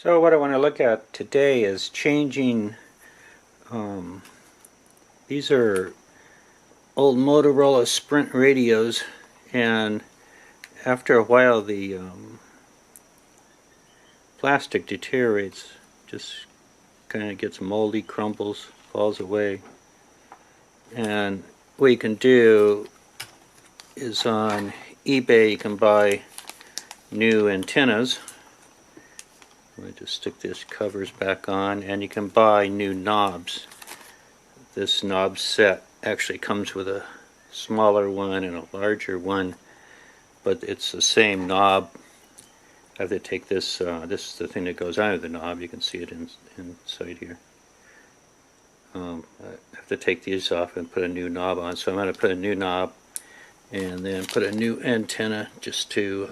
So what I want to look at today is changing, these are old Motorola Sprint radios, and after a while the plastic deteriorates, just kind of gets moldy, crumbles, falls away. And what you can do is on eBay you can buy new antennas. Let me just stick this covers back on, and you can buy new knobs. This knob set actually comes with a smaller one and a larger one, but it's the same knob. I have to take this, this is the thing that goes under the knob, you can see it inside here. I have to take these off and put a new knob on, so I'm going to put a new knob and then put a new antenna just to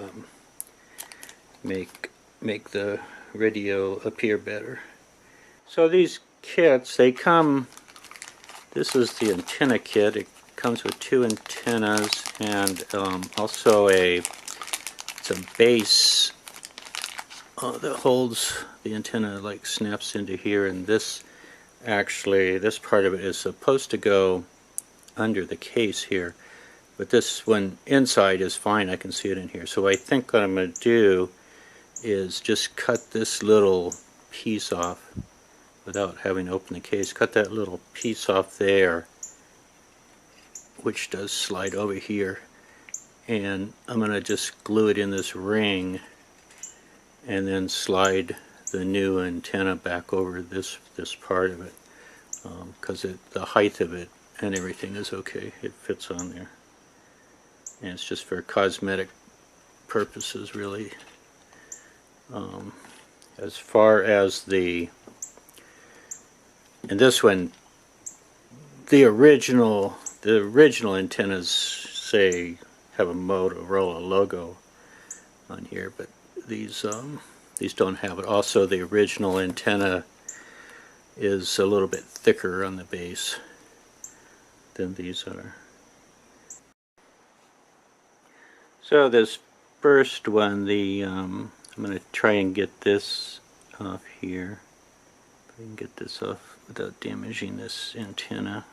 make the radio appear better. So these kits, they come, this is the antenna kit. It comes with two antennas and also it's a base that holds the antenna, like snaps into here, and this actually, this part of it is supposed to go under the case here, but this one inside is fine. I can see it in here. So I think what I'm going to do is just cut this little piece off without having to open the case. Cut that little piece off there, which does slide over here, and I'm going to just glue it in this ring and then slide the new antenna back over this part of it, because the height of it and everything is okay. It fits on there, and it's just for cosmetic purposes really. As far as and this one, the original antennas say have a Motorola logo on here, but these don't have it. Also, the original antenna is a little bit thicker on the base than these are. So this first one, I'm going to try and get this off here. If I can get this off without damaging this antenna.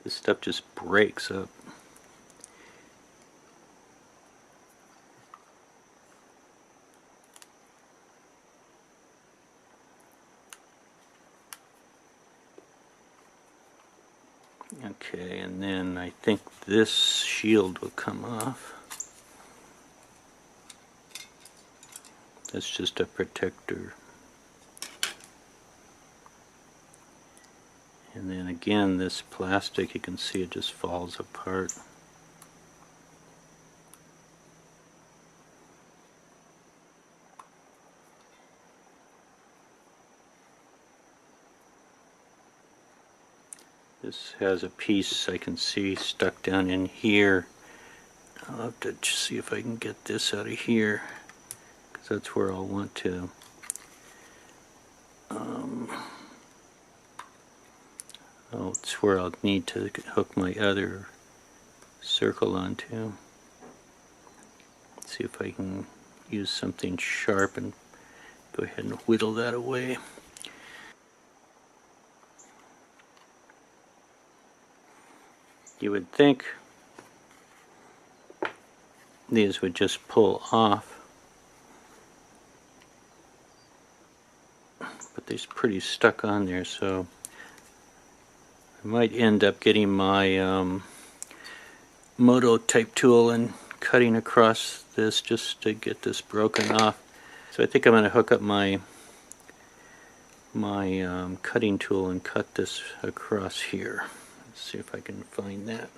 This stuff just breaks up. Okay, and then I think this shield will come off. That's just a protector. And then again, this plastic, you can see it just falls apart. This has a piece I can see stuck down in here. I'll have to see if I can get this out of here, because that's where I'll want to oh, it's where I'll need to hook my other circle onto. Let's see if I can use something sharp and go ahead and whittle that away. You would think these would just pull off, but they're pretty stuck on there, so I might end up getting my Moto type tool and cutting across this just to get this broken off. So I think I'm going to hook up my cutting tool and cut this across here. Let's see if I can find that.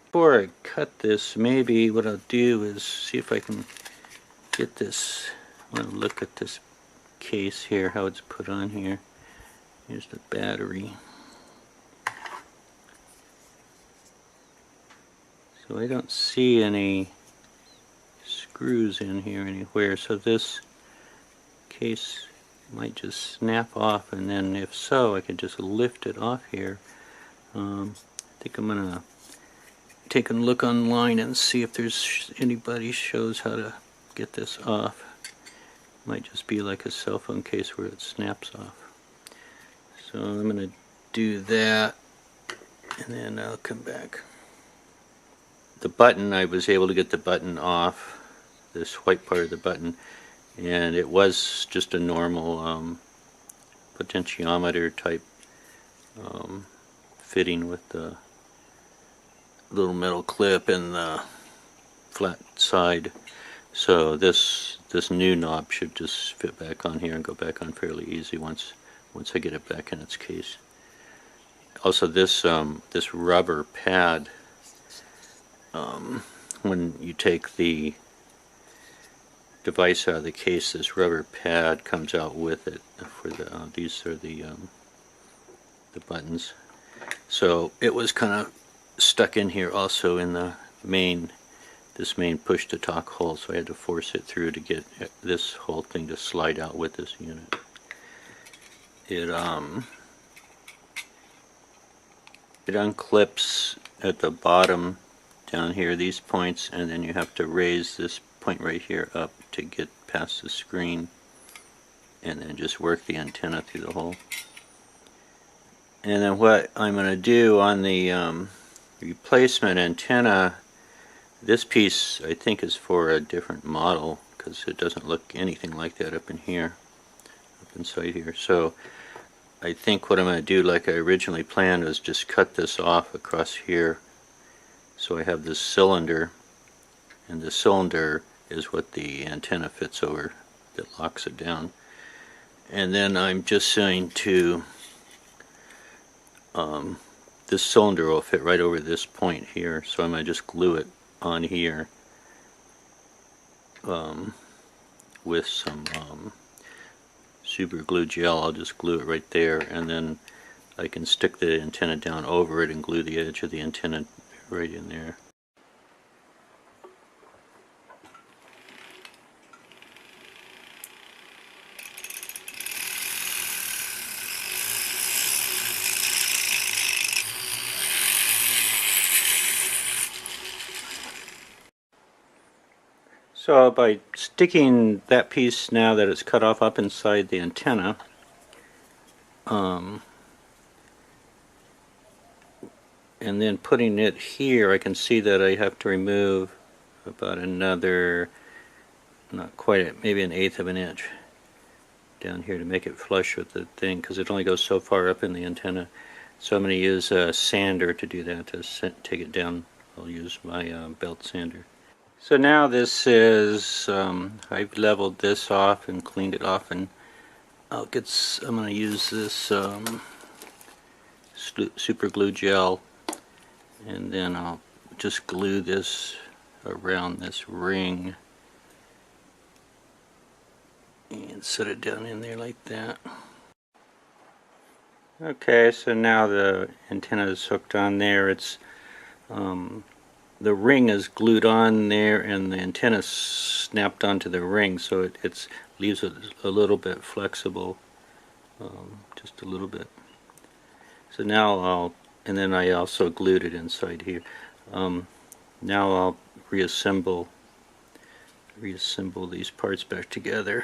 Before I cut this, maybe what I'll do is see if I can get this. I want to look at this case here, how it's put on here. Here's the battery. So I don't see any screws in here anywhere, so this case might just snap off, and then if so, I could just lift it off here. I think I'm going to take a look online and see if there's anybody shows how to get this off. Might just be like a cell phone case where it snaps off. So I'm going to do that, and then I'll come back. The button, I was able to get the button off, this white part of the button, and it was just a normal potentiometer type fitting with the little metal clip and the flat side. So this new knob should just fit back on here and go back on fairly easy once I get it back in its case. Also, this rubber pad, when you take the device out of the case, this rubber pad comes out with it. For the these are the buttons. So it was kind of stuck in here also in the this main push to talk hole, so I had to force it through to get this whole thing to slide out with this unit. It unclips at the bottom down here, these points, and then you have to raise this point right here up to get past the screen, and then just work the antenna through the hole. And then what I'm going to do on the replacement antenna, this piece I think is for a different model because it doesn't look anything like that up in here, up inside here. So I think what I'm going to do, like I originally planned, is just cut this off across here. So I have this cylinder, and the cylinder is what the antenna fits over that locks it down. And then I'm just going to this cylinder will fit right over this point here, so I'm going to just glue it on here with some super glue gel. I'll just glue it right there, and then I can stick the antenna down over it and glue the edge of the antenna right in there. So by sticking that piece, now that it's cut off up inside the antenna, and then putting it here, I can see that I have to remove about another, not quite, maybe 1/8 of an inch down here to make it flush with the thing, because it only goes so far up in the antenna. So I'm going to use a sander to do that, to take it down. I'll use my belt sander. So now this is, I've leveled this off and cleaned it off, and I'm going to use this super glue gel, and then I'll just glue this around this ring and set it down in there like that. Okay, so now the antenna is hooked on there. It's the ring is glued on there, and the antenna snapped onto the ring, so it leaves it a little bit flexible, just a little bit. So now and then I also glued it inside here. Now I'll reassemble these parts back together.